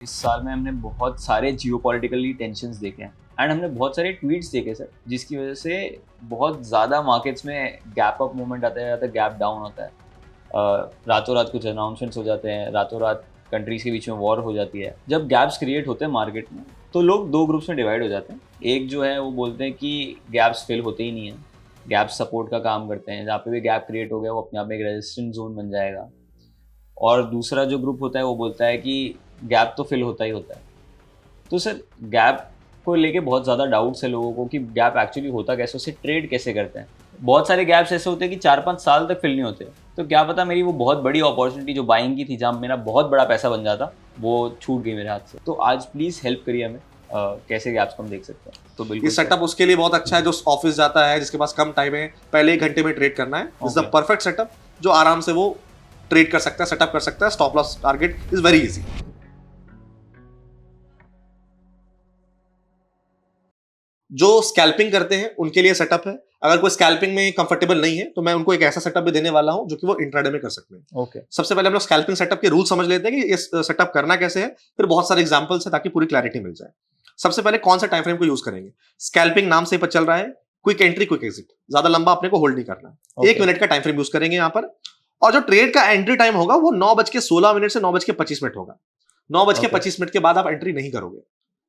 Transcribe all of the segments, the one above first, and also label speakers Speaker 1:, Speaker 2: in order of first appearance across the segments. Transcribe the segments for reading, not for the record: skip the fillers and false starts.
Speaker 1: इस साल में हमने बहुत सारे जियोपॉलिटिकली टेंशन्स देखे हैं एंड हमने बहुत सारे ट्वीट्स देखे सर, जिसकी वजह से बहुत ज़्यादा मार्केट्स में गैप अप मूवमेंट आता है या तो गैप डाउन होता है। रातों रात कुछ अनाउंसमेंट्स हो जाते हैं, रातों रात कंट्रीज़ के बीच में वॉर हो जाती है। जब गैप्स क्रिएट होते हैं मार्केट में तो लोग दो ग्रुप्स में डिवाइड हो जाते हैं। एक जो है वो बोलते हैं कि गैप्स फिल होते ही नहीं हैं, गैप्स सपोर्ट का काम करते हैं, जहाँ पे भी गैप क्रिएट हो गया वो अपने आप में एक रेजिस्टेंट जोन बन जाएगा। और दूसरा जो ग्रुप होता है वो बोलता है कि गैप तो फिल होता ही होता है। तो सर गैप को लेके बहुत ज़्यादा डाउट्स है लोगों को कि गैप एक्चुअली होता कैसे, उससे ट्रेड कैसे करते हैं। बहुत सारे गैप्स ऐसे होते हैं कि 4-5 साल तक फिल नहीं होते। तो क्या पता मेरी वो बहुत बड़ी अपॉर्चुनिटी जो बाइंग की थी, जहाँ मेरा बहुत बड़ा पैसा बन जाता, वो छूट गई मेरे हाथ से। तो आज प्लीज़ हेल्प करिए हमें, कैसे गैप्स को हम देख सकते हैं। तो बिल्कुल
Speaker 2: ये सेटअप उसके लिए बहुत अच्छा है जो ऑफिस जाता है, जिसके पास कम टाइम है, पहले 1 घंटे में ट्रेड करना है। This is the perfect setup जो आराम से वो ट्रेड कर सकता है, सेटअप कर सकता है। Stop loss target is very easy. जो स्कैल्पिंग करते हैं उनके लिए सेटअप है। अगर कोई स्कैल्पिंग में कंफर्टेबल नहीं है तो मैं उनको एक ऐसा सेटअप भी देने वाला हूं जो कि वो इंट्राडे में कर सकते हैं।
Speaker 1: ओके।
Speaker 2: सबसे पहले हम लोग स्कैल्पिंग सेटअप के रूल समझ लेते हैं कि ये सेटअप करना कैसे है, फिर बहुत सारे एग्जांपल्स है ताकि पूरी क्लैरिटी मिल जाए। सबसे पहले कौन सा टाइम फ्रेम को यूज करेंगे। स्कैल्पिंग नाम से ही पता चल रहा है, क्विक एंट्री क्विक एग्जिट, ज्यादा लंबा अपने को होल्ड नहीं करना। 1 मिनट का टाइम फ्रेम यूज करेंगे यहाँ पर। और जो ट्रेड का एंट्री टाइम होगा वो 9:16 से 9:25 होगा। 9:25 के बाद आप एंट्री नहीं करोगे।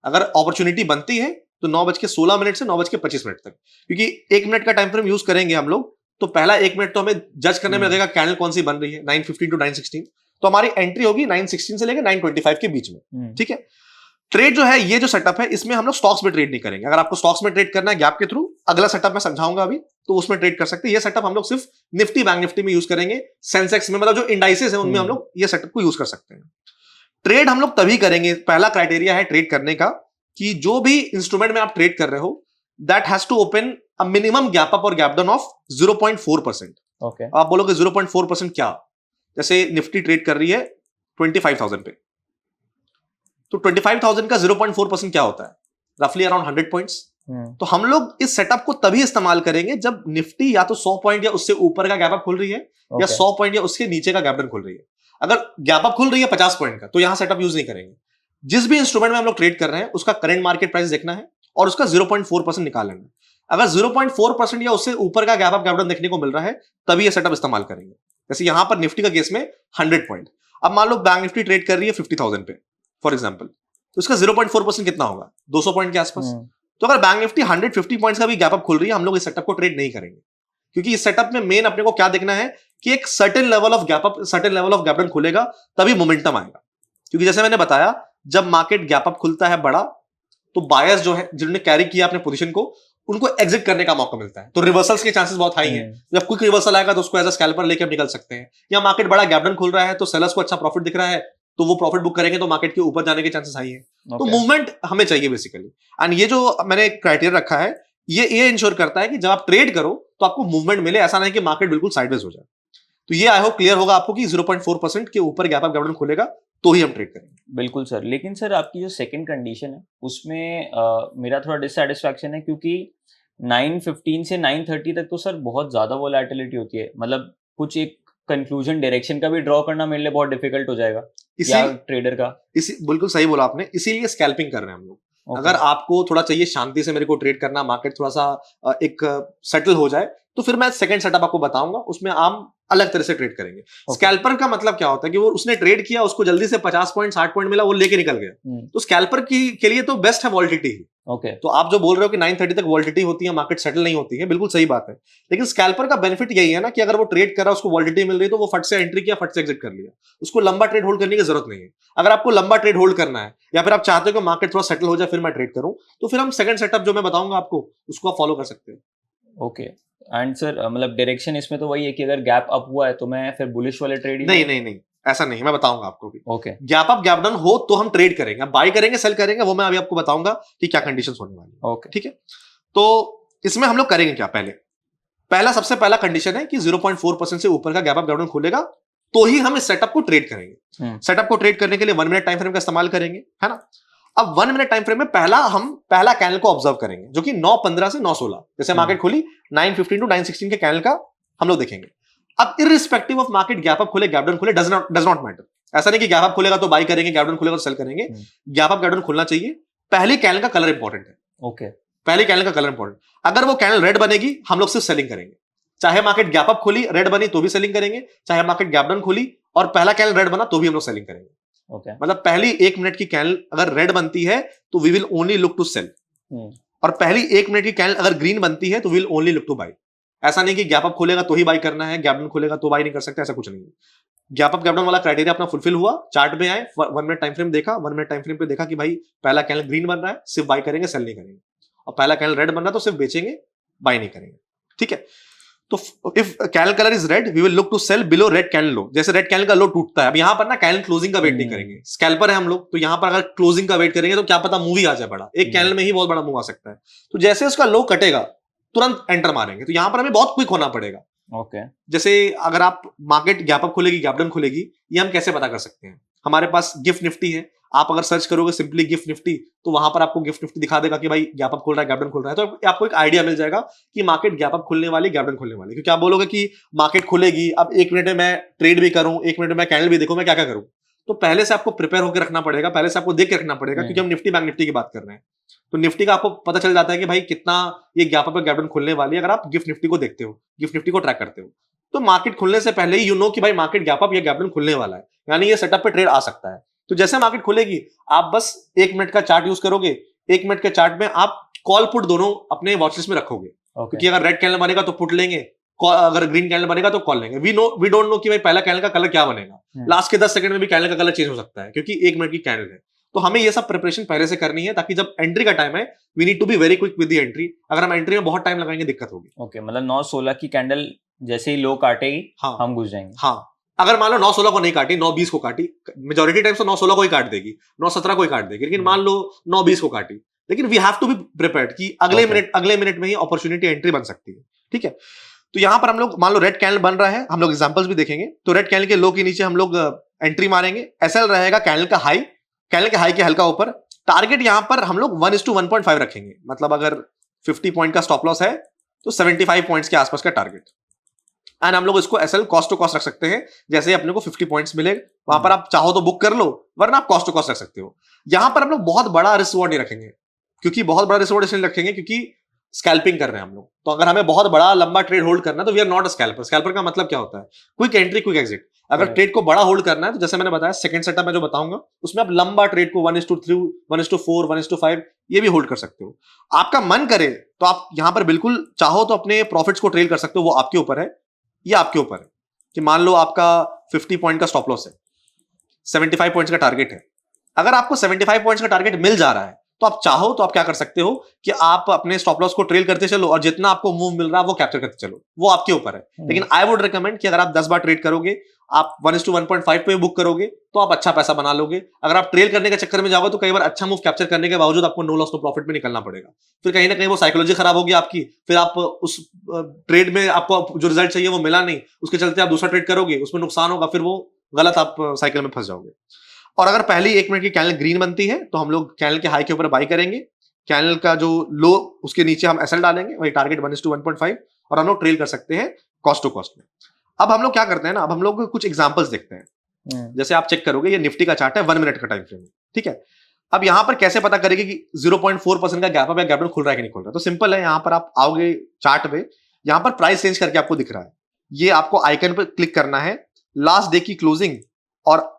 Speaker 2: अगर अपॉर्चुनिटी बनती है तो 9:16 से 9:25 तक, क्योंकि 1 मिनट का टाइम फ्रेम यूज करेंगे हम लोग तो पहला 1 मिनट तो हमें जज करने में लगेगा कैंडल कौन सी बन रही है, 9:15 to 9:16। तो हमारी एंट्री होगी 9:16 से लेकर 9:25 के बीच में। ठीक है। ट्रेड जो है, ये जो सेटअप है, इसमें हम लोग स्टॉक्स में ट्रेड नहीं करेंगे। अगर आपको स्टॉक्स में ट्रेड करना है गैप के थ्रू, अगला सेटअप मैं समझाऊंगा अभी, तो उसमें ट्रेड कर सकते हैं। ये सेटअप हम लोग सिर्फ निफ्टी बैंक निफ्टी में यूज करेंगे। सेंसेक्स में, मतलब जो इंडाइसेस है उनमें हम लोग ये सेटअप को यूज कर सकते हैं। ट्रेड हम लोग तभी करेंगे, पहला क्राइटेरिया है ट्रेड करने का कि जो भी इंस्ट्रूमेंट में आप ट्रेड कर रहे हो that has to open a minimum gap up और गैप डाउन ऑफ 0.4%।
Speaker 1: ओके।
Speaker 2: आप बोलोगे 0.4% क्या? जैसे निफ्टी ट्रेड कर रही है 25,000 पे, तो 25,000 का 0.4% क्या होता है? रफली अराउंड 100 पॉइंट्स। तो हम लोग इस सेटअप को तभी इस्तेमाल करेंगे जब निफ्टी या तो 100 पॉइंट या उससे ऊपर का गैप अप खुल रही है, या 100 पॉइंट या उसके नीचे का गैप डाउन खुल रही है। अगर गैप अप खुल रही है 50 पॉइंट का, तो यहां सेटअप यूज नहीं करेंगे। जिस भी इंस्ट्रूमेंट में हम लोग ट्रेड कर रहे हैं उसका करंट मार्केट प्राइस देखना है और उसका 0.4% निकाल लेना है। अगर 0.4% या उससे ऊपर का गैप अप गैप डाउन देखने को मिल रहा है तभी ये सेटअप इस्तेमाल करेंगे। जैसे यहां पर निफ्टी का केस में 100 पॉइंट, अब मान लो बैंक निफ्टी ट्रेड कर रही है 50,000 पे फॉर एग्जाम्पल, तो उसका 0.4% कितना होगा? 200 पॉइंट के आसपास। तो अगर बैंक निफ्टी 150 पॉइंट्स का भी गैप अप खुल रही है, हम लोग इस सेटअप को ट्रेड नहीं करेंगे, क्योंकि इस सेटअप में मेन अपने को क्या देखना है कि एक certain level of gap up, certain level of gap down खुलेगा तभी मोमेंटम आएगा। क्योंकि जैसे मैंने बताया, जब मार्केट गैप अप खुलता है बड़ा, तो बायर्स जो है जिन्होंने कैरी किया अपने पोजीशन को, उनको एग्जिट करने का मौका मिलता है। तो रिवर्सल्स के चांसेस बहुत हाई हैं। जब क्विक रिवर्सल आएगा तो उसको एज अ स्कैल्पर लेके निकल सकते हैं। या मार्केट बड़ा गैप डाउन खुल रहा है तो सेलर्स को अच्छा प्रॉफिट दिख रहा है, तो वो प्रॉफिट बुक करेंगे तो मार्केट के ऊपर जाने के चांसेस हाई हैं। तो मूवमेंट हमें चाहिए बेसिकली। एंड ये जो मैंने क्राइटेरिया रखा है, ये इंश्योर करता है कि जब आप ट्रेड करो तो आपको मूवमेंट मिले, ऐसा नहीं कि मार्केट बिल्कुल साइडवेज हो जाए। तो ये आई होप क्लियर होगा आपको कि 0.4% के ऊपर गैप अप गैप डाउन खुलेगा तो ही हम ट्रेड करेंगे।
Speaker 1: बिल्कुल सर। लेकिन सर आपकी जो सेकंड कंडीशन है उसमें मेरा थोड़ा डिससैटिस्फैक्शन है, क्योंकि 9:15 से 9:30 तक तो सर बहुत ज्यादा वोलेटिलिटी होती है। मतलब कुछ एक कंक्लूजन डायरेक्शन का भी ड्रॉ करना मेरे लिए बहुत डिफिकल्ट हो जाएगा या ट्रेडर का।
Speaker 2: बिल्कुल सही बोला आपने, इसीलिए स्कैल्पिंग कर रहे हैं हम लोग। अगर आपको थोड़ा चाहिए शांति से मेरे को ट्रेड करना, मार्केट थोड़ा सा एक सेटल हो जाए, तो फिर मैं सेकंड सेटअप आपको बताऊंगा, उसमें हम अलग तरह से ट्रेड करेंगे। स्कैल्पर का मतलब क्या होता है कि वो उसने ट्रेड किया, उसको जल्दी से 50 पॉइंट 60 पॉइंट मिला, वो लेके निकल गया। तो स्कैल्पर के लिए तो बेस्ट है वॉलिटिलिटी।
Speaker 1: ओके।
Speaker 2: तो आप जो बोल रहे हो कि 9:30 तक वॉलिटिलिटी होती है, मार्केट सेटल नहीं होती है, बिल्कुल सही बात है। लेकिन स्कैल्पर का बेनिफिट यही है ना कि अगर वो ट्रेड कर रहा है, उसको वॉलिटिलिटी मिल रही है, तो वो फट से एंट्री किया, फट से एग्जिट कर लिया। उसको लंबा ट्रेड होल्ड करने की जरूरत नहीं है। अगर आपको लंबा ट्रेड होल्ड करना है या फिर आप चाहते हो कि मार्केट थोड़ा सेटल हो जाए फिर मैं ट्रेड करूं, तो फिर हम सेकंड सेटअप जो मैं बताऊंगा आपको उसको आप फॉलो कर सकते हो।
Speaker 1: ओके। एंड सर मतलब डायरेक्शन इसमें तो वही है कि अगर गैप अप हुआ है तो मैं फिर बुलिश वाले ट्रेड ही
Speaker 2: नहीं, ऐसा नहीं, मैं बताऊंगा आपको भी।
Speaker 1: Okay.
Speaker 2: Gap up gap down हो तो हम ट्रेड करेंगे, बाय करेंगे सेल करेंगे, वो मैं अभी आपको बताऊंगा कि क्या कंडीशंस होने वाली है।
Speaker 1: ओके।
Speaker 2: ठीक है। तो इसमें हम लोग करेंगे क्या? सबसे पहला कंडीशन है कि 0.4% से ऊपर का गैप अप गैप डाउन खुलेगा तो ही हम इस सेटअप को ट्रेड करेंगे। सेटअप को ट्रेड करने के लिए 1 मिनट टाइम फ्रेम का इस्तेमाल करेंगे, है ना। अब 1 मिनट टाइम फ्रेम में पहला कैंडल को ऑब्जर्व करेंगे, जो कि 9:15 से 9:16, जैसे मार्केट खुली 9:15 to 9:16 के कैंडल का हम लोग देखेंगे। अब irrespective of market gap up खुले गैप डाउन खुले, डज नॉट मैटर। ऐसा नहीं कि गैप अप खुलेगा तो बाई करेंगे, गैप डाउन खुलेगा तो सेल करेंगे। गैप अप गैप डाउन खुलना चाहिए। पहली कैंडल का कलर इंपॉर्टेंट है।
Speaker 1: ओके,
Speaker 2: पहली कैंडल का कलर इंपॉर्टेंट। अगर वो कैंडल रेड बनेगी हम लोग सिर्फ सेलिंग करेंगे। चाहे मार्केट गैप अप खुली रेड बनी तो भी सेलिंग करेंगे, चाहे मार्केट गैप डाउन खुली और पहला कैंडल रेड बना तो भी हम लोग सेलिंग करेंगे।
Speaker 1: ओके,
Speaker 2: मतलब पहली 1 मिनट की कैंडल अगर रेड बनती है तो we will only look to sell, और पहली 1 मिनट की कैंडल अगर ग्रीन बनती है तो will only look two by. ऐसा नहीं कि गैप अप खुलेगा तो ही बाई करना है, गैप डाउन खुलेगा तो बाई नहीं कर सकते, ऐसा कुछ नहीं है। गैप अप गैप डाउन वाला क्राइटेरिया अपना फुलफिल हुआ, चार्ट में आए, 1 मिनट टाइम फ्रेम देखा, 1 मिनट टाइम फ्रेम पे देखा कि भाई पहला कैंडल ग्रीन बन रहा है, सिर्फ बाई करेंगे, सेल नहीं करेंगे, और पहला कैंडल रेड बन रहा है तो सिर्फ बेचेंगे, बाई नहीं करेंगे। ठीक है, तो if candle colour is red we will look to sell below red candle low. जैसे रेड कैंडल का लो टूटता है, अब यहां पर ना कैंडल क्लोजिंग का वेट नहीं करेंगे, स्कैल्पर है हम लोग, तो यहां पर अगर क्लोजिंग का वेट करेंगे तो क्या पता मूव ही आ जाए बड़ा, एक कैंडल में ही बहुत बड़ा मूव आ सकता है। तो जैसे उसका लो कटेगा तुरंत एंटर मारेंगे, तो यहां पर हमें बहुत क्विक होना पड़ेगा।
Speaker 1: ओके,
Speaker 2: जैसे अगर आप मार्केट गैप अप खुलेगी गैप डाउन खुलेगी, ये हम कैसे पता कर सकते हैं? हमारे पास गिफ्ट निफ्टी है, आप अगर सर्च करोगे सिंपली गिफ्ट निफ्टी तो वहां पर आपको गिफ्ट निफ्टी दिखा देगा कि भाई गैप अप खुल रहा है, गैप डाउन खुल रहा है, तो आपको एक आइडिया मिल जाएगा कि मार्केट गैप अप खुलने वाली, गैप डाउन खुलने वाली। क्योंकि आप बोलोगे कि मार्केट खुलेगी, अब 1 मिनट में मैं ट्रेड भी करूं, 1 मिनट में मैं कैंडल भी देखूं, मैं क्या क्या करूं? तो पहले से आपको प्रिपेयर होकर रखना पड़ेगा, पहले से आपको देख के रखना पड़ेगा, क्योंकि हम निफ्टी बैंक निफ्टी की बात कर रहे हैं। तो निफ्टी का आपको पता चल जाता है कि भाई कितना ये गैप अप गैप डाउन खुलने वाली है, अगर आप गिफ्ट निफ्टी को देखते हो, गिफ्ट निफ्टी को ट्रैक करते हो, तो मार्केट खुलने से पहले ही यू नो कि भाई मार्केट गैप अप या गैप डाउन खुलने वाला है, यानी ये सेटअप पे ट्रेड आ सकता है। तो जैसे मार्केट खुलेगी आप बस 1 मिनट का चार्ट यूज करोगे, 1 मिनट के चार्ट में आप कॉल पुट दोनों अपने वॉचलिस्ट में रखोगे, क्योंकि अगर रेड कैंडल बनेगा तो पुट लेंगे, अगर ग्रीन कैंडल बनेगा तो कॉल लेंगे। वी डोंट नो कि भाई पहला कैंडल का कलर क्या बनेगा, लास्ट के 10 सेकंड में भी कैंडल का कलर चेंज हो सकता है, क्योंकि 1 मिनट की कैंडल है। तो हमें ये सब प्रिपरेशन पहले से करनी है, ताकि जब एंट्री का टाइम है we need to be very quick with the entry. अगर हम एंट्री में बहुत टाइम लगाएंगे दिक्कत होगी।
Speaker 1: ओके, मतलब 9-16 की कैंडल जैसे ही लो काटेगी
Speaker 2: हाँ,
Speaker 1: हम घुस जाएंगे।
Speaker 2: हाँ, अगर मान लो 9-16 को नहीं काटी, 9-20 को काटी, मेजोरिटी टाइम तो 9-16 को ही काट देगी, 9-17 को ही काट देगी, लेकिन मान लो 9-20 को काटी, लेकिन we have to be prepared कि अगले मिनट में ही अपॉर्चुनिटी एंट्री बन सकती है। ठीक है, तो यहां पर हम लोग मान लो रेड कैंडल बन रहा है, हम लोग एग्जांपल्स भी देखेंगे। तो रेड कैंडल के लो के नीचे हम लोग एंट्री मारेंगे, एसएल रहेगा कैंडल का हाई, कैंडल के हाई के हल्का ऊपर। टारगेट यहां पर हम लोग 1:1.5 रखेंगे, मतलब अगर 50 पॉइंट का स्टॉप लॉस है तो 75 पॉइंट्स के आसपास का टारगेट। एंड हम लोग इसको एसएल कॉस्ट टू कॉस्ट रख सकते हैं, जैसे अपने को 50 पॉइंट्स मिले वहां पर आप चाहो तो बुक कर लो, वरना आप कॉस्ट टू कॉस्ट रख सकते हो। यहां पर हम लोग बहुत बड़ा रिस्क नहीं रखेंगे, क्योंकि बहुत बड़ा रिस्क इसलिए रखेंगे क्योंकि स्कैल्पिंग कर रहे हैं हम लोग। तो अगर हमें बहुत बड़ा लंबा ट्रेड होल्ड करना है तो we are not a scalper. Scalper का मतलब क्या होता है? Quick entry quick exit. अगर ट्रेड को बड़ा होल्ड करना है तो जैसे मैंने बताया सेकंड सेटअप में जो बताऊंगा उसमें आप लंबा ट्रेड को 1:3, 1:4, 1:5 ये भी होल्ड कर सकते हो। आपका मन करे तो आप यहां पर बिल्कुल चाहो तो अपने प्रॉफिट्स को ट्रेल कर सकते हो, वो आपके ऊपर है, ये आपके ऊपर है। कि मान लो आपका 50 पॉइंट का स्टॉप लॉस है, 75 पॉइंट्स का टारगेट है। अगर आपको 75 पॉइंट्स का टारगेट मिल जा रहा है तो आप चाहो तो आप क्या कर सकते हो कि आप अपने स्टॉप लॉस को ट्रेल करते चलो और जितना आपको मूव मिल रहा है वो कैप्चर करते चलो, वो आपके ऊपर है। लेकिन आई वुड रिकमेंड कि अगर आप 10 बार ट्रेड करोगे, आप 1:1.5 पे बुक करोगे तो आप अच्छा पैसा बना लोगे। अगर आप ट्रेल करने के चक्कर में जाओगे तो कई बार अच्छा मूव कैप्चर करने के बावजूद आपको नो लॉस नो प्रॉफिट में निकलना पड़ेगा। फिर कहीं ना कहीं वो साइकोलॉजी खराब होगी आपकी, फिर आप उस ट्रेड में आपको जो रिजल्ट चाहिए वो मिला नहीं, उसके चलते आप दूसरा ट्रेड करोगे, उसमें नुकसान होगा, फिर वो गलत आप साइकिल में फंस जाओगे। और अगर पहली 1 मिनट की कैंडल ग्रीन बनती है तो हम लोग कैंडल के हाई के ऊपर बाई करेंगे, कैंडल का जो लो उसके नीचे हम एसएल डालेंगे, वही टारगेट 1:1.5, और हम लोग ट्रेल कर सकते हैं कॉस्ट टू कॉस्ट में। अब हम लोग क्या करते हैं ना, अब हम लोग कुछ एग्जांपल्स देखते हैं। जैसे आप चेक करोगे ये निफ्टी का चार्ट है, 1 मिनट का टाइम फ्रेम, ठीक है। अब यहां पर कैसे पता करेंगे कि 0.4% का गैप अप या गैप डाउन खुल रहा है कि नहीं खुल रहा है? तो सिंपल है, यहां पर आप आओगे चार्ट पे, यहां पर प्राइस रेंज करके आपको दिख रहा है, ये आपको आइकन पर क्लिक करना है, लास्ट डे की क्लोजिंग और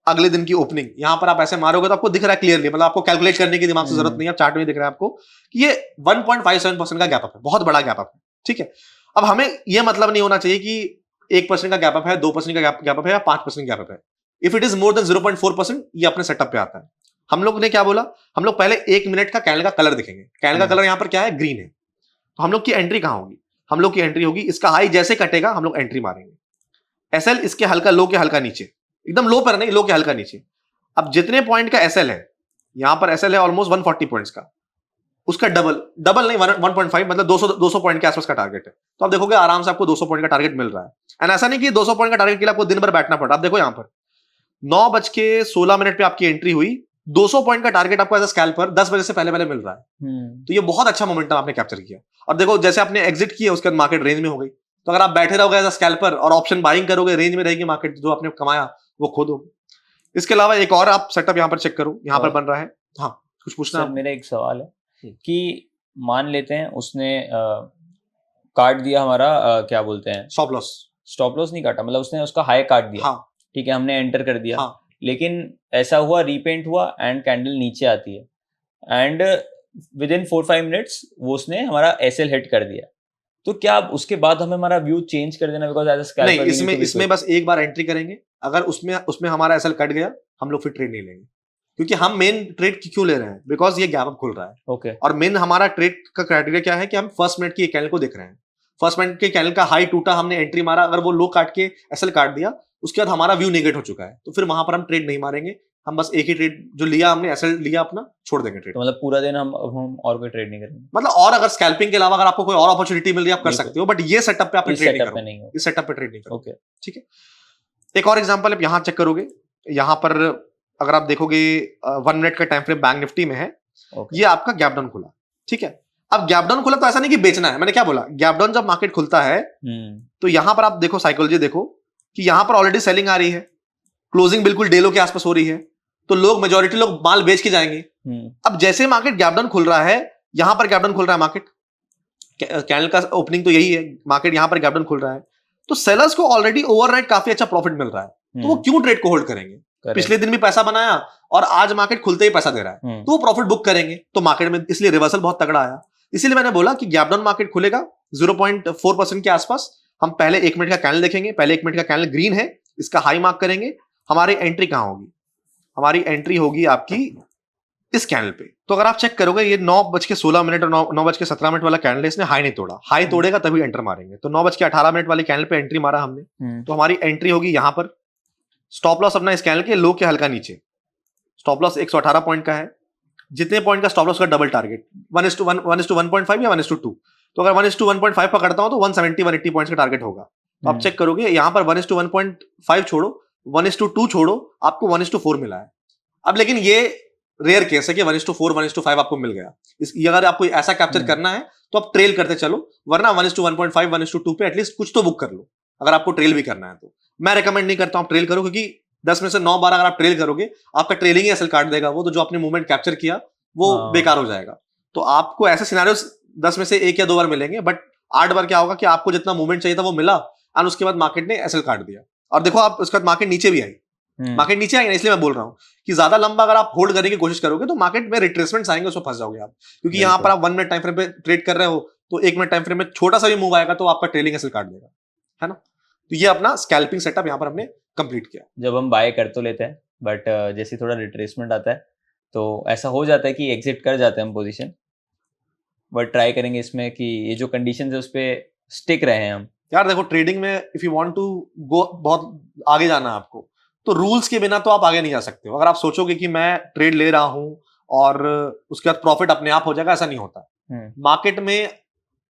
Speaker 2: अगले दिन की ओपनिंग, यहां पर आप ऐसे मारोगे तो आपको दिख रहा है क्लियरली, मतलब आपको कैलकुलेट करने की दिमाग से जरूरत नहीं है, चार्ट में दिख रहा है आपको कि ये 1.57% का गैप अप है, बहुत बड़ा गैप अप है, ठीक है। अब हमें यह मतलब नहीं होना चाहिए कि 1% का गैप अप है, 2% का गैप अप है या 5% गैप अप है। If it is more than 0.4% ये अपने सेटअप पे आता है। हम लोग ने क्या बोला, हम लोग पहले 1 मिनट का कैंडल का कलर देखेंगे, कैंडल का कलर यहां पर क्या है, ग्रीन है, तो हम लोग की एंट्री कहां होगी, हम लोग की एंट्री होगी इसका हाई जैसे कटेगा हम लोग एंट्री मारेंगे, एसएल इसके हल्का लो के हल्का नीचे, एकदम लो पर नहीं, लो के हल्का नीचे। अब जितने पॉइंट का एसएल है, यहां पर एसएल है ऑलमोस्ट 140 पॉइंट्स का, उसका डबल नहीं 1.5 मतलब 200 पॉइंट के आसपास का टारगेट है। तो आप देखोगे आराम से आपको 200 पॉइंट का टारगेट मिल रहा है। एंड ऐसा नहीं कि 200 पॉइंट का टारगेट के लिए आपको दिन भर बैठना पड़ा। आप देखो यहां पर 9:16 पे आपकी एंट्री हुई, 200 पॉइंट का टारगेट आपको एज अ स्कैल्पर 10 बजे से पहले पहले मिल रहा है। तो ये बहुत अच्छा मोमेंटम आपने कैप्चर किया। और देखो जैसे आपने एग्जिट किया उसके बाद मार्केट रेंज में हो गई, तो अगर आप बैठे रहोगे एज अ स्कैल्पर और ऑप्शन बाइंग करोगे, रेंज में रहेगी मार्केट, जो आपने कमाया वो खो दोगे। इसके अलावा एक और आप सेटअप यहाँ पर चेक करो, यहाँ पर बन रहा है। हाँ, कुछ पूछना
Speaker 1: सर? मेरा एक सवाल है कि मान लेते हैं उसने काट दिया हमारा क्या बोलते हैं,
Speaker 2: स्टॉप लॉस
Speaker 1: नहीं काटा, मतलब उसने उसका हाई काट दिया।
Speaker 2: हाँ,
Speaker 1: ठीक है, हमने एंटर कर दिया।
Speaker 2: हाँ,
Speaker 1: लेकिन ऐसा हुआ, रीपेंट हुआ एंड कैंडल नीचे आती है एंड विद इन 4-5 मिनट्स वो उसने हमारा एसएल हिट कर दिया, तो क्या उसके बाद हमें हमारा व्यू चेंज कर देना? बिकॉज एज अ स्कैल्पर
Speaker 2: नहीं, इसमें बस एक बार एंट्री करेंगे, अगर उसमें हमारा एसएल कट गया, हम लोग फिर ट्रेड नहीं लेंगे, क्योंकि हम मेन ट्रेड क्यों ले रहे हैं, बिकॉज ये गैप अप खुल रहा है।
Speaker 1: ओके।
Speaker 2: और मेन हमारा ट्रेड का क्राइटेरिया क्या है कि हम फर्स्ट मिनट की कैंडल को देख रहे हैं। फर्स्ट मिनट के कैंडल का हाई टूटा, हमने एंट्री मारा, अगर वो लो काट के एसएल काट दिया, उसके बाद हमारा व्यू नेगेट हो चुका है, तो फिर वहां पर हम ट्रेड नहीं मारेंगे। हम बस एक ही ट्रेड जो लिया हमने, एसएल लिया अपना, छोड़ देंगे ट्रेड।
Speaker 1: तो मतलब पूरा दिन हम और कोई ट्रेड नहीं करेंगे?
Speaker 2: मतलब और अगर स्कैल्पिंग के अलावा अगर आपको कोई और अपॉर्चुनिटी मिल रही है आप कर सकते हो, बट ये सेटअप पे आप ट्रेड नहीं करोगे, इस सेटअप पे ट्रेड नहीं करोगे। ठीक है, एक और एग्जांपल आप यहां चेक करोगे, यहां पर अगर आप देखोगे 1 मिनट का टाइम फ्रेम बैंक निफ्टी में है, ये आपका गैप डाउन खुला। ठीक है, अब गैप डाउन खुला तो ऐसा नहीं कि बेचना है, मैंने क्या बोला, गैप डाउन जब मार्केट खुलता है तो यहां पर आप देखो साइकोलॉजी देखो कि यहां पर ऑलरेडी सेलिंग आ रही है, क्लोजिंग बिल्कुल डे लो के आसपास हो रही है, तो लोग मेजॉरिटी लोग माल बेच के जाएंगे। अब जैसे मार्केट गैप डाउन खुल रहा है, यहां पर गैप डाउन खुल रहा है, मार्केट कैंडल का ओपनिंग तो यही है, मार्केट यहां पर गैप डाउन खुल रहा है, तो सेलर्स को ऑलरेडी ओवरनाइट काफी अच्छा प्रॉफिट मिल रहा है, तो वो क्यों ट्रेड को होल्ड करेंगे? पिछले दिन भी पैसा बनाया और आज मार्केट खुलते ही पैसा दे रहा है, तो वो प्रॉफिट बुक करेंगे। तो मार्केट में इसलिए रिवर्सल बहुत तगड़ा आया। इसीलिए मैंने बोला कि गैप डाउन मार्केट खुलेगा 0.4% के आसपास, हम पहले 1 मिनट का कैंडल देखेंगे, पहले 1 मिनट का कैंडल ग्रीन है, इसका हाई मार्क करेंगे, हमारी एंट्री कहां होगी? हमारी एंट्री होगी आपकी इस कैंडल पे। तो अगर आप चेक करोगे, ये 9:16 और 9:17 वाला कैंडल है, इसने हाई नहीं तोड़ा, हाई तोड़ेगा तभी एंटर मारेंगे, तो 9:18 वाली कैंडल पे एंट्री मारा हमने, तो हमारी एंट्री होगी यहां पर। स्टॉप लॉस अपना इस कैंडल के लो के हल्का नीचे, स्टॉप लॉस 118 पॉइंट का है, जितने पॉइंट का स्टॉप लॉस का डबल टारगेट 1:1.5 या 1:2, तो अगर 1:1.5 पकड़ता हूं तो 170-180 पॉइंट्स का टारगेट होगा। तो आप चेक करोगे यहां पर 1:1.5 छोड़ो, 1:2 छोड़ो, आपको 1:4 मिला है। अब लेकिन ये रेयर केस है कि 1:4 1:5 आपको मिल गया, अगर आपको ऐसा कैप्चर करना है तो आप ट्रेल करते चलो, वरना 1:1.5 1:2 पे एटलीस्ट कुछ तो बुक कर लो, अगर आपको ट्रेल भी करना है तो। मैं रेकमेंड नहीं करता हूं ट्रेल करो, क्योंकि 10 में से 9-12 अगर आप ट्रेल करोगे, आपका ट्रेलिंग ही एसएल काट देगा वो, तो जो आपने मूवमेंट कैप्चर किया वो बेकार हो जाएगा। तो आपको ऐसे सिनेरियोस 10 में से 1 या 2 बार मिलेंगे, बट 8 बार क्या होगा कि आपको जितना मूवमेंट चाहिए था वो मिला, और उसके बाद मार्केट ने एसएल काट दिया। और देखो आप उसके बाद मार्केट नीचे भी आई, मार्केट नीचे आई ना, इसलिए मैं बोल रहा हूं कि ज्यादा लंबा अगर आप होल्ड करने की कोशिश करोगे तो मार्केट में रिट्रेसमेंट्स आएंगे, उसमें फंस जाओगे आप, क्योंकि यहां पर आप 1 मिनट टाइम फ्रेम पे ट्रेड कर रहे हो, तो 1 मिनट टाइम फ्रेम में छोटा सा भी मूव आएगा तो आपका ट्रेलिंग एसएल काट देगा, है ना। तो ये अपना स्कैल्पिंग सेटअप यहां पर हमने कंप्लीट किया।
Speaker 1: जब हम बाय कर तो लेते हैं, बट जैसे थोड़ा रिट्रेसमेंट आता है तो ऐसा हो जाता है कि एग्जिट कर जाते हैं हम पोजीशन, बट ट्राई करेंगे इसमें कि ये जो कंडीशंस है उस पे स्टिक रहे हैं हम।
Speaker 2: यार देखो, ट्रेडिंग में if you want to go, बहुत आगे जाना है आपको, तो रूल्स के बिना तो आप आगे नहीं जा सकते हो। अगर आप सोचोगे कि मैं ट्रेड ले रहा हूं और उसके बाद प्रॉफिट अपने आप हो जाएगा, ऐसा नहीं होता। मार्केट में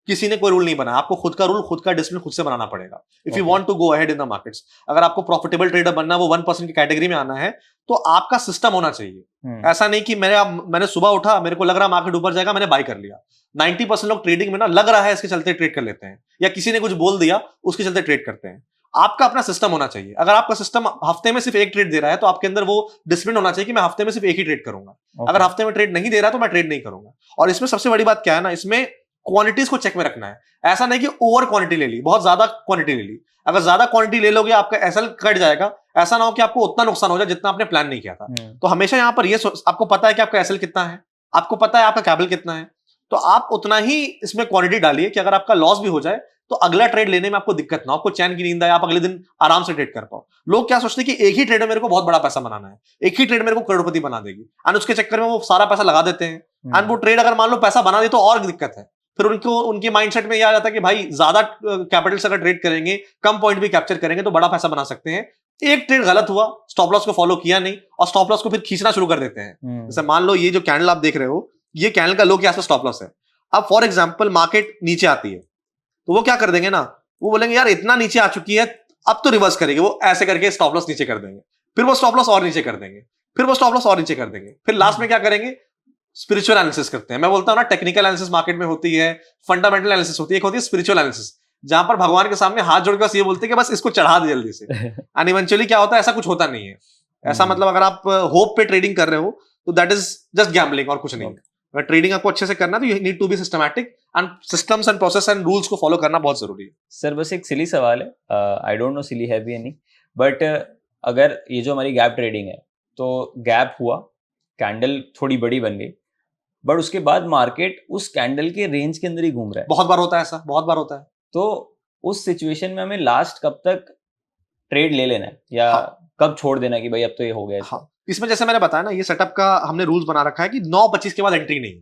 Speaker 2: किसी ने कोई रूल नहीं बनाया, आपको खुद का रूल, खुद का डिसिप्लिन खुद से बनाना पड़ेगा if you want to go ahead in the markets. अगर आपको प्रॉफिटेबल ट्रेडर बनना है, वो 1% की कैटेगरी में आना है, तो आपका सिस्टम होना चाहिए। ऐसा नहीं कि मैंने सुबह उठा, मेरे को लग रहा मार्केट ऊपर जाएगा, मैंने बाय कर लिया। 90% लोग ट्रेडिंग में ना लग रहा है इसके चलते ट्रेड कर लेते हैं, या किसी ने कुछ बोल दिया उसके चलते ट्रेड करते हैं। आपका अपना सिस्टम होना चाहिए। अगर आपका सिस्टम हफ्ते में सिर्फ एक ट्रेड दे रहा है, तो आपके अंदर वो डिसिप्लिन होना चाहिए कि मैं हफ्ते में सिर्फ एक ही ट्रेड करूंगा। अगर हफ्ते में ट्रेड नहीं दे रहा तो मैं ट्रेड नहीं करूंगा। और इसमें सबसे बड़ी बात क्या है ना, इसमें क्वांटिटीज को चेक में रखना है। ऐसा नहीं कि ओवर क्वांटिटी ले ली, बहुत ज्यादा क्वांटिटी ले ली। अगर ज्यादा क्वांटिटी ले लोगे आपका एसएल कट जाएगा। ऐसा ना हो कि आपको उतना नुकसान हो जाए जितना आपने प्लान नहीं किया था। तो हमेशा यहां पर ये आपको पता है कि आपका एसएल कितना है, आपको पता है आपका कैपिटल कितना है, तो आप उतना ही इसमें क्वांटिटी डालिए कि अगर आपका लॉस भी हो जाए तो अगला ट्रेड लेने में आपको दिक्कत ना हो, आपको चैन की नींद आए, आप अगले दिन आराम से ट्रेड कर पाओ। लोग क्या सोचते हैं कि एक ही ट्रेड में मेरे को बहुत बड़ा पैसा बनाना है, एक ही ट्रेड मेरे को करोड़पति बना देगी, एंड उसके चक्कर में वो सारा पैसा लगा देते हैं। एंड वो ट्रेड अगर मान लो पैसा बना दे तो और दिक्कत है। फिर उनके माइंडसेट में यह आ जाता है कि भाई ज्यादा कैपिटल से अगर ट्रेड करेंगे, कम पॉइंट भी कैप्चर करेंगे तो बड़ा पैसा बना सकते हैं। एक ट्रेड गलत हुआ, स्टॉप लॉस को फॉलो किया नहीं, और स्टॉप लॉस को फिर खींचना शुरू कर देते हैं। जैसे मान लो ये जो कैंडल आप देख रहे हो, ये कैंडल का लो के आसपास स्टॉप लॉस है। अब फॉर एग्जांपल मार्केट नीचे आती है तो वो क्या कर देंगे ना, वो बोलेंगे यार इतना नीचे आ चुकी है, अब तो रिवर्स करेंगे, वो ऐसे करके स्टॉप लॉस नीचे कर देंगे, फिर वो स्टॉप लॉस और नीचे कर देंगे, फिर वो स्टॉप लॉस और नीचे कर देंगे, फिर लास्ट में क्या करेंगे, स्पिरिचुअल एनालिसिस करते हैं। मैं बोलता हूं ना, टेक्निकल एनालिसिस मार्केट में होती है, फंडामेंटल एनालिसिस होती है, एक होती है स्पिरिचुअल एनालिसिस, जहां पर भगवान के सामने हाथ जोड़ के बस ये बोलते हैं कि बस इसको चढ़ा दे जल्दी से। एंड इवेंचुअली क्या होता है, ऐसा कुछ होता नहीं है। ऐसा मतलब अगर आप होप पे ट्रेडिंग कर रहे हो तो दैट इज जस्ट गैम्बलिंग और कुछ नहीं। अगर ट्रेडिंग आपको अच्छे से करना है तो you need to be systematic and systems and process and rules को फॉलो करना बहुत जरूरी है।
Speaker 1: सर बस एक सिली सवाल है, आई डोंट नो सिली है भी या नहीं, बट अगर ये जो हमारी गैप ट्रेडिंग है तो गैप हुआ, कैंडल थोड़ी बड़ी बन गई, बट उसके बाद मार्केट उस कैंडल के रेंज के अंदर ही घूम रहा है।
Speaker 2: बहुत बार होता है ऐसा, बहुत बार होता है।
Speaker 1: तो उस सिचुएशन में हमें लास्ट कब तक ट्रेड ले लेना है या कब छोड़ देना है कि भाई अब तो ये हो गया?
Speaker 2: हाँ, इसमें जैसे मैंने बताया ना, ये सेटअप का हमने रूल्स बना रखा है कि 9:25 के बाद एंट्री नहीं।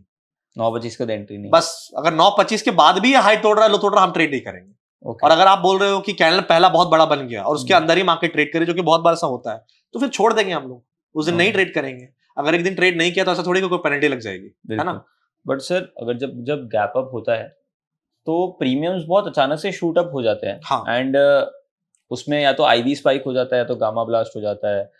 Speaker 1: 9:25 का एंट्री नहीं,
Speaker 2: बस अगर 9:25 के बाद भी ये हाई तोड़ रहा है, लो तोड़ रहा है, हम ट्रेड नहीं करेंगे। और अगर आप बोल रहे हो कि कैंडल पहला बहुत बड़ा बन गया और उसके अंदर ही मार्केट ट्रेड करे, जो कि बहुत बार ऐसा होता है, तो फिर छोड़ देंगे हम लोग, उस दिन नहीं ट्रेड करेंगे। अगर एक दिन ट्रेड नहीं किया तो ऐसा थोड़ी कोई पेनल्टी लग जाएगी, है ना।
Speaker 1: बट सर अगर जब गैप अप होता है तो प्रीमियम्स बहुत अचानक से शूट अप हो जाते हैं।
Speaker 2: हाँ।
Speaker 1: एंड उसमें या तो आईवी स्पाइक हो जाता है या तो गामा ब्लास्ट हो जाता है,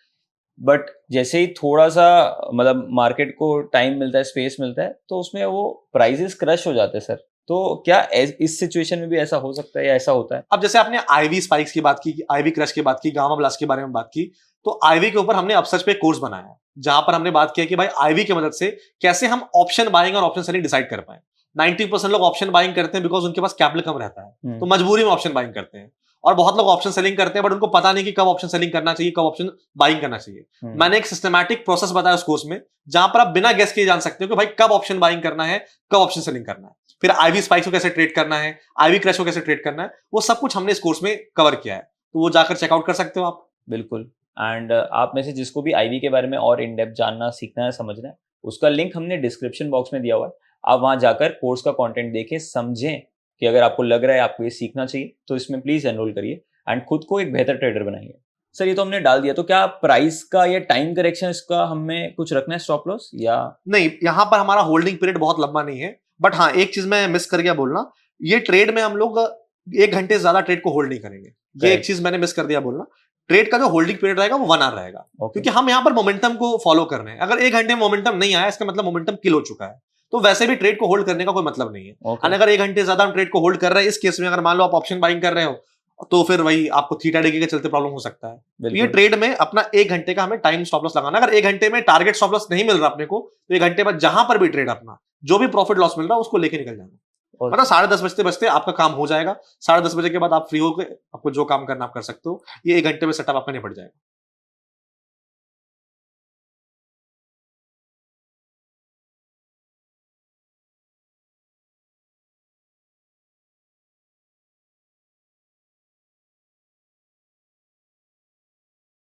Speaker 1: बट जैसे ही थोड़ा सा मतलब मार्केट को टाइम मिलता है, स्पेस मिलता है, तो उसमें वो प्राइसेस क्रश हो जाते हैं सर। तो क्या इस सिचुएशन में भी ऐसा हो सकता है या ऐसा होता है?
Speaker 2: अब जैसे आपने आईवी स्पाइक्स की बात की, आईवी क्रश की बात की, गामा ब्लास्ट के बारे में बात की, तो आईवी के ऊपर हमने अपसर्च पे कोर्स बनाया है जहां पर हमने बात किया कि भाई आईवी की मदद से कैसे हम ऑप्शन बाइंग और ऑप्शन सेलिंग डिसाइड कर पाए। 90% लोग ऑप्शन बाइंग करते हैं बिकॉज उनके पास कैपिटल कम रहता है, तो मजबूरी में ऑप्शन बाइंग करते हैं। और बहुत लोग ऑप्शन सेलिंग करते हैं बट उनको पता नहीं कि कब ऑप्शन सेलिंग करना चाहिए, कब ऑप्शन बाइंग करना चाहिए। मैंने एक सिस्टमैटिक प्रोसेस बताया उस कोर्स में जहां पर आप बिना गेस किए जान सकते हो कि भाई कब ऑप्शन बाइंग करना है, कब ऑप्शन सेलिंग करना है, फिर आईवी स्पाइक्स को कैसे ट्रेड करना है, आईवी क्रैश को कैसे ट्रेड करना है, वो सब कुछ हमने इस कोर्स में कवर किया है। तो वो जाकर चेकआउट कर सकते हो आप।
Speaker 1: बिल्कुल। एंड आप में से जिसको भी आईवी के बारे में और इन डेप्थ जानना, सीखना है, समझना है, उसका लिंक हमने डिस्क्रिप्शन बॉक्स में दिया हुआ है। आप वहां जाकर कोर्स का कंटेंट देखें, समझें कि अगर आपको लग रहा है आपको ये सीखना चाहिए तो इसमें प्लीज एनरोल करिए एंड खुद को एक बेहतर ट्रेडर बनाइए। सर ये तो हमने डाल दिया, तो क्या प्राइस का या टाइम करेक्शन इसका हमें कुछ रखना है स्टॉप लॉस या
Speaker 2: नहीं? यहाँ पर हमारा होल्डिंग पीरियड बहुत लंबा नहीं है, बट हाँ एक चीज मैं मिस कर गया बोलना, ये ट्रेड में हम लोग 1 घंटे से ज्यादा ट्रेड को होल्ड नहीं करेंगे। ये एक चीज मैंने मिस कर दिया बोलना। ट्रेड का जो होल्डिंग पीरियड रहेगा वो 1 आवर रहेगा, क्योंकि हम यहाँ पर मोमेंटम को फॉलो कर रहे हैं। अगर 1 घंटे में मोमेंटम नहीं आया इसका मतलब मोमेंटम किल हो चुका है, तो वैसे भी ट्रेड को होल्ड करने का कोई मतलब नहीं है। और अगर 1 घंटे ज्यादा हम ट्रेड को होल्ड कर रहे हैं, इस केस में अगर मान लो आप ऑप्शन बाइंग कर रहे हो तो फिर वही आपको थीटा डिग्री के चलते प्रॉब्लम हो सकता है। तो ये ट्रेड में अपना 1 घंटे का हमें टाइम स्टॉप लॉस लगाना। अगर 1 घंटे में टारगेट स्टॉप लॉस नहीं मिल रहा अपने को, तो 1 घंटे बाद जहां पर भी ट्रेड अपना जो भी प्रॉफिट लॉस मिल रहा है उसको लेके निकल जाना। मतलब 10:30 बजते बजते आपका काम हो जाएगा। 10:30 बजे के बाद आप फ्री होकर आपको जो काम करना आप कर सकते हो। ये 1 घंटे में सेटअप आपका निपट जाएगा।